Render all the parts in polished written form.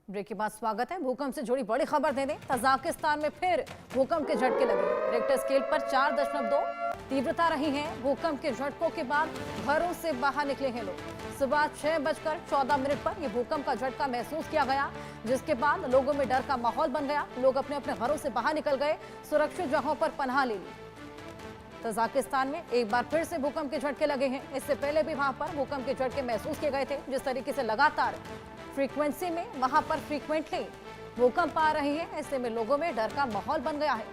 Break के बाद स्वागत है। भूकंप से जुड़ी बड़ी खबर दे दें। तजाकिस्तान में फिर भूकंप के झटके लगे। रिक्टर स्केल पर 4.2 तीव्रता रही है। भूकंप के झटकों के बाद घरों से बाहर निकले हैं लोग। सुबह 6:14 पर यह भूकंप का झटका महसूस किया गया, जिसके बाद लोगों में डर का माहौल बन गया। लोग अपने अपने घरों से बाहर निकल गए, सुरक्षित जगहों पर पनाह ले ली। तजाकिस्तान में एक बार फिर से भूकंप के झटके लगे हैं। इससे पहले भी वहां पर भूकंप के झटके महसूस किए गए थे। जिस तरीके से लगातार फ्रीक्वेंसी में वहां पर फ्रीक्वेंटली भूकंप आ रही है, ऐसे में लोगों में डर का माहौल बन गया है।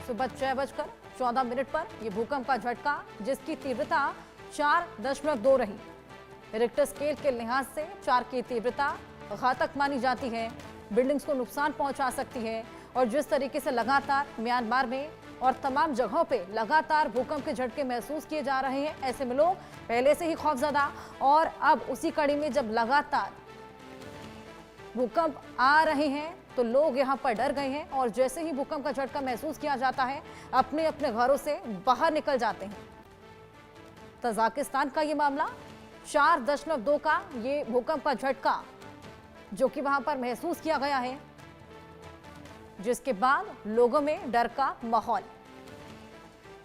सुबह 6:14 पर यह भूकंप का झटका, जिसकी तीव्रता 4.2 रही। रिक्टर स्केल के लिहाज से 4 की तीव्रता घातक मानी जाती है, बिल्डिंग्स को नुकसान पहुंचा सकती है। और जिस तरीके से लगातार म्यांमार में और तमाम जगहों पे लगातार भूकंप के झटके महसूस किए जा रहे हैं, ऐसे में लोग पहले से ही खौफजदा, और अब उसी कड़ी में जब लगातार भूकंप आ रहे हैं तो लोग यहां पर डर गए हैं। और जैसे ही भूकंप का झटका महसूस किया जाता है, अपने अपने घरों से बाहर निकल जाते हैं। तजाकिस्तान का ये मामला 4.2 का ये भूकंप का झटका जो कि वहां पर महसूस किया गया है, जिसके बाद लोगों में डर का माहौल।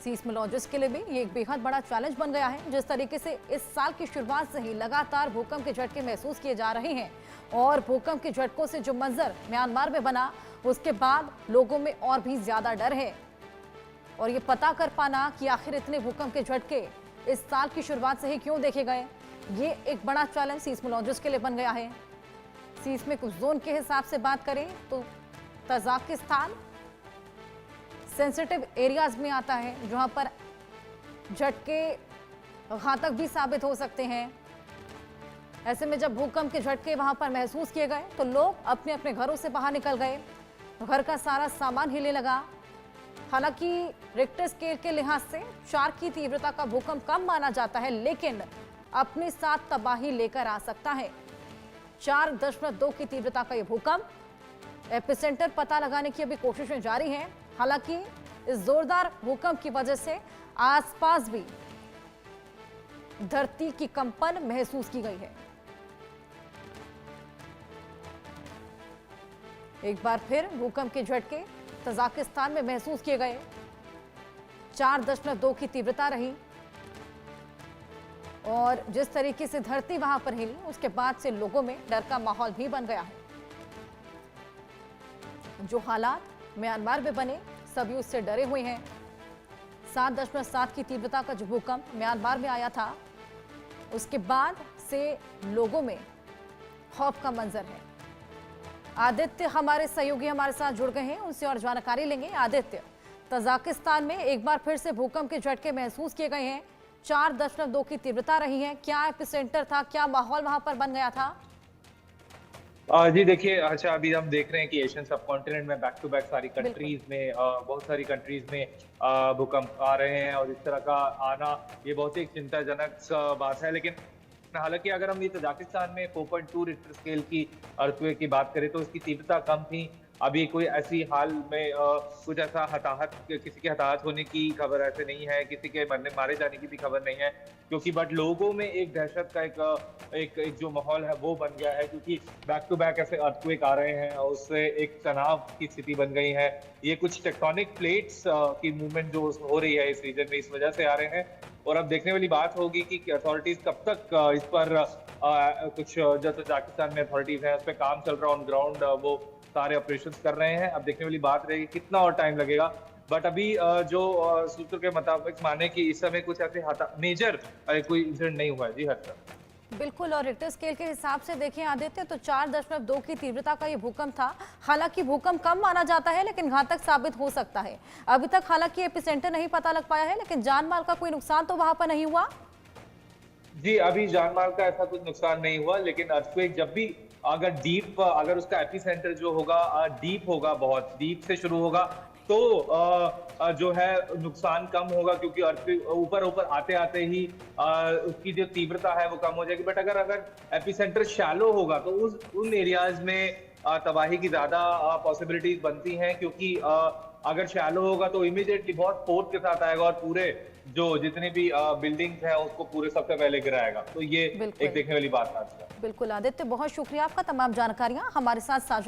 सीस्मोलॉजिस्ट के लिए भी ये एक बेहद बड़ा चैलेंज बन गया है। जिस तरीके से इस साल की शुरुआत से ही लगातार भूकंप के झटके महसूस किए जा रहे हैं और भूकंप के झटकों से जो मंजर म्यांमार में बना, उसके बाद लोगों में और भी ज्यादा डर है। और ये पता कर पाना कि आखिर इतने भूकंप के झटके इस साल की शुरुआत से ही क्यों देखे गए, ये एक बड़ा चैलेंज सीस्मोलॉजिस्ट के लिए बन गया है। सीस्मिक जोन के हिसाब से बात करें तो तजाकिस्तान सेंसिटिव एरियाज में आता है, जहां पर झटके घातक भी साबित हो सकते हैं। ऐसे में जब भूकंप के झटके वहां पर महसूस किए गए तो लोग अपने अपने घरों से बाहर निकल गए। घर का सारा सामान हिलने लगा। हालांकि रिक्टर स्केल के लिहाज से 4 की तीव्रता का भूकंप कम माना जाता है, लेकिन अपने साथ तबाही लेकर आ सकता है। 4.2 की तीव्रता का यह भूकंप, एपिसेंटर पता लगाने की अभी कोशिशें जारी हैं। हालांकि इस जोरदार भूकंप की वजह से आसपास भी धरती की कंपन महसूस की गई है। एक बार फिर भूकंप के झटके तजाकिस्तान में महसूस किए गए। 4.2 की तीव्रता रही और जिस तरीके से धरती वहां पर हिली, उसके बाद से लोगों में डर का माहौल भी बन गया है। जो हालात म्यांमार में बने, सभी उससे डरे हुए हैं। 7.7 की तीव्रता का जो भूकंप म्यांमार में आया था, उसके बाद से लोगों में खौफ का मंजर है। आदित्य हमारे सहयोगी हमारे साथ जुड़ गए हैं, उनसे और जानकारी लेंगे। आदित्य, तजाकिस्तान में एक बार फिर से भूकंप के झटके महसूस किए गए हैं। 4.2 की तीव्रता रही है। क्या एपिसेंटर था, क्या माहौल वहां पर बन गया था? जी देखिए, अच्छा अभी हम देख रहे हैं कि एशियन सब कॉन्टिनेंट में बैक टू बैक सारी कंट्रीज में बहुत सारी कंट्रीज में भूकंप आ रहे हैं और इस तरह का आना ये बहुत ही चिंताजनक बात है। लेकिन हालांकि अगर हम ये तजाकिस्तान में 4.2 रिक्टर स्केल की अर्थक्वेक की बात करें तो इसकी तीव्रता कम थी। अभी कोई ऐसी हाल में कुछ ऐसा किसी के हताहत होने की खबर ऐसे नहीं है, किसी के मारे जाने की भी खबर नहीं है, क्योंकि बट लोगों में एक दहशत का एक जो माहौल है वो बन गया है, क्योंकि बैक टू बैक ऐसे अर्थक्वेक आ रहे हैं और उससे एक तनाव की स्थिति बन गई है। ये कुछ टेक्टोनिक प्लेट्स की मूवमेंट जो हो रही है इस रीजन में, इस वजह से आ रहे हैं। और अब देखने वाली बात होगी कि अथॉरिटीज कब तक इस पर कुछ जो तजाकिस्तान में अथॉरिटीज हैं उस पर काम चल रहा है ऑन ग्राउंड, वो सारे ऑपरेशंस कर रहे हैं। अब देखने वाली बात रहेगी कितना और टाइम लगेगा। बट अभी जो सूत्र के मुताबिक माने कि इस समय कुछ ऐसे मेजर कोई इंसिडेंट नहीं हुआ है। जी हर्षा, बिल्कुल। और रिक्टर स्केल के हिसाब से देखें आदित्य तो 4.2 की तीव्रता का ये भूकंप था। हालांकि भूकंप कम माना जाता है, लेकिन घातक साबित हो सकता है। अभी तक हालांकि एपिसेंटर नहीं पता लग पाया है, लेकिन जान माल का कोई नुकसान तो वहां पर नहीं हुआ। जी अभी जान माल का ऐसा कुछ नुकसान नहीं हुआ, लेकिन अर्थक्वेक जब भी अगर उसका एपिसेंटर जो होगा डीप होगा, बहुत डीप से शुरू होगा, तो जो है नुकसान कम होगा, क्योंकि अर्थक्वेक ऊपर ऊपर आते आते ही उसकी जो तीव्रता है वो कम हो जाएगी। बट अगर एपिसेंटर शैलो होगा तो उन एरियाज में तबाही की ज्यादा पॉसिबिलिटीज बनती हैं, क्योंकि अगर शैलो होगा तो इमीडिएटली बहुत फोर्स के साथ आएगा और पूरे जो जितने भी बिल्डिंग्स हैं उसको पूरे सबसे पहले गिराएगा। तो ये बिल्कुल। एक देखने वाली बात है आज का। बिल्कुल आदित्य, बहुत शुक्रिया आपका तमाम जानकारियां हमारे साथ साझा